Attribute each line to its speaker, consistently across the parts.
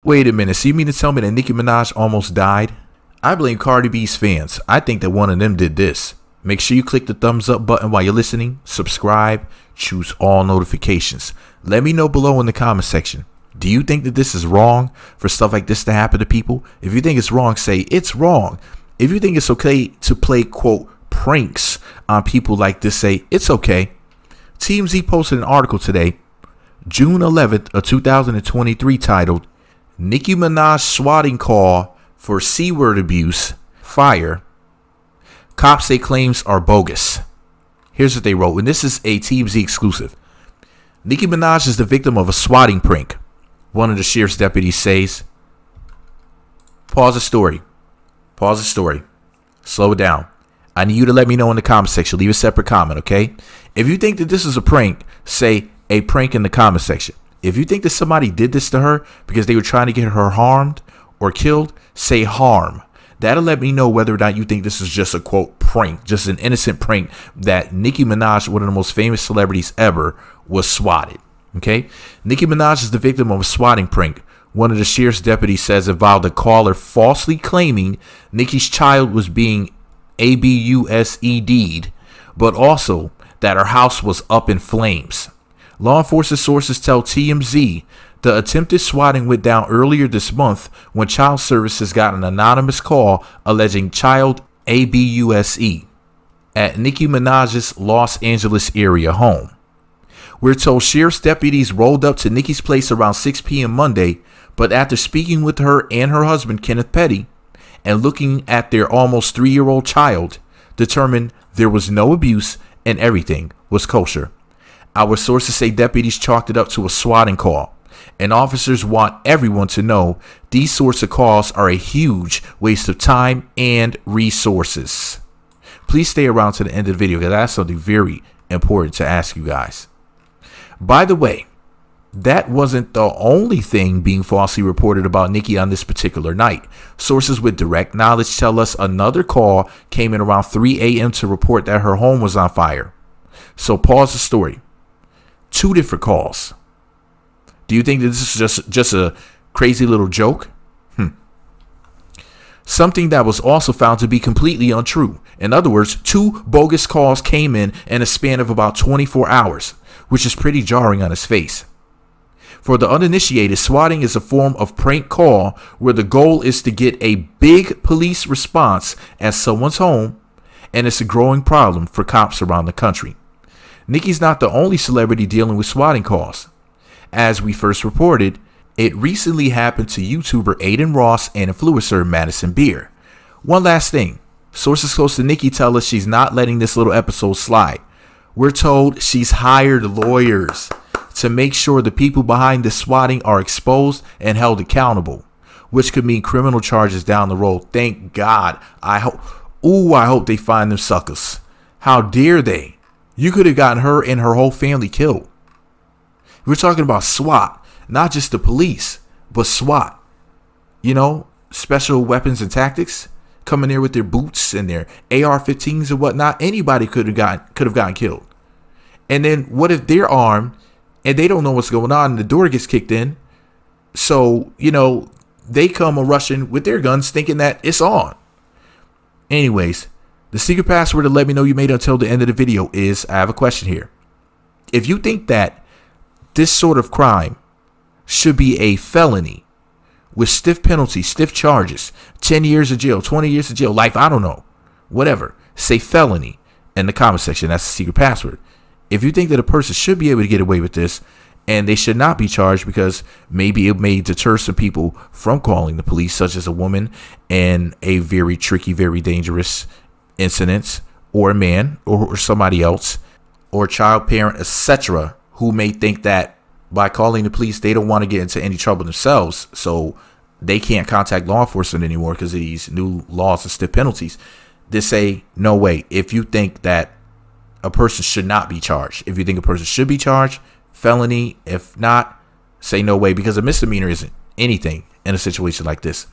Speaker 1: Wait a minute, so you mean to tell me that Nicki Minaj almost died? I blame Cardi B's fans. I think that one of them did this. Make sure you click the thumbs up button while you're listening, subscribe, choose all notifications. Let me know below in the comment section. Do you think that this is wrong for stuff like this to happen to people? If you think it's wrong, say it's wrong. If you think it's okay to play, quote, pranks on people like this, say it's okay. TMZ posted an article today, June 11th of 2023, titled Nicki Minaj swatting call for C-word abuse, fire. Cops say claims are bogus. Here's what they wrote, and this is a TMZ exclusive. Nicki Minaj is the victim of a swatting prank. One of the sheriff's deputies says, pause the story. Pause the story. Slow it down. I need you to let me know in the comment section. Leave a separate comment, okay? If you think that this is a prank, say a prank in the comment section. If you think that somebody did this to her because they were trying to get her harmed or killed, say harm. That'll let me know whether or not you think this is just a, quote, prank, just an innocent prank that Nicki Minaj, one of the most famous celebrities ever, was swatted. Okay? Nicki Minaj is the victim of a swatting prank. One of the sheriff's deputies says involved a caller falsely claiming Nicki's child was being abused, but also that her house was up in flames. Law enforcement sources tell TMZ the attempted swatting went down earlier this month when child services got an anonymous call alleging child abuse at Nicki Minaj's Los Angeles area home. We're told sheriff's deputies rolled up to Nicki's place around 6 p.m. Monday, but after speaking with her and her husband, Kenneth Petty, and looking at their almost 3-year-old child, determined there was no abuse and everything was kosher. Our sources say deputies chalked it up to a swatting call, and officers want everyone to know these sorts of calls are a huge waste of time and resources. Please stay around to the end of the video because I have something very important to ask you guys. By the way, that wasn't the only thing being falsely reported about Nicki on this particular night. Sources with direct knowledge tell us another call came in around 3 a.m. to report that her home was on fire. So pause the story. 2 different calls. Do you think that this is just a crazy little joke? Something that was also found to be completely untrue. In other words, 2 bogus calls came in a span of about 24 hours, which is pretty jarring on its face. For the uninitiated, swatting is a form of prank call where the goal is to get a big police response at someone's home, and it's a growing problem for cops around the country. Nicki's not the only celebrity dealing with swatting calls. As we first reported, it recently happened to YouTuber Aiden Ross and influencer Madison Beer. One last thing. Sources close to Nicki tell us she's not letting this little episode slide. We're told she's hired lawyers to make sure the people behind the swatting are exposed and held accountable, which could mean criminal charges down the road. Thank God. I hope they find them suckers. How dare they? You could have gotten her and her whole family killed. We're talking about SWAT, not just the police, but SWAT. You know, special weapons and tactics, coming there with their boots and their AR-15s and whatnot. Anybody could have gotten killed. And then what if they're armed and they don't know what's going on and the door gets kicked in? So, you know, they come rushing with their guns thinking that it's on. Anyways, the secret password to let me know you made it until the end of the video is, I have a question here. If you think that this sort of crime should be a felony with stiff penalties, stiff charges, 10 years of jail, 20 years of jail, life, I don't know, whatever, say felony in the comment section. That's the secret password. If you think that a person should be able to get away with this and they should not be charged because maybe it may deter some people from calling the police, such as a woman in a very tricky, very dangerous incident, or a man or somebody else, or a child parent, etc., who may think that by calling the police, they don't want to get into any trouble themselves, so they can't contact law enforcement anymore because of these new laws and stiff penalties. They say, no way. If you think that a person should not be charged, if you think a person should be charged, felony. If not, say no way, because a misdemeanor isn't anything in a situation like this.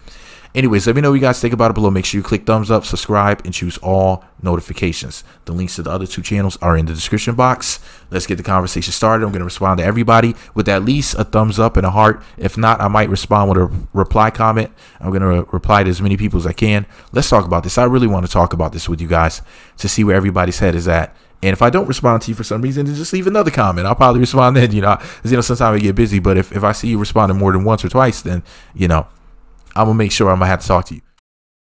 Speaker 1: Anyways, let me know what you guys think about it below. Make sure you click thumbs up, subscribe, and choose all notifications. The links to the other 2 channels are in the description box. Let's get the conversation started. I'm going to respond to everybody with at least a thumbs up and a heart. If not, I might respond with a reply comment. I'm going to reply to as many people as I can. Let's talk about this. I really want to talk about this with you guys to see where everybody's head is at. And if I don't respond to you for some reason, then just leave another comment. I'll probably respond then, because, sometimes I get busy. But if I see you responding more than once or twice, then, I'm going to make sure I'm going to have to talk to you.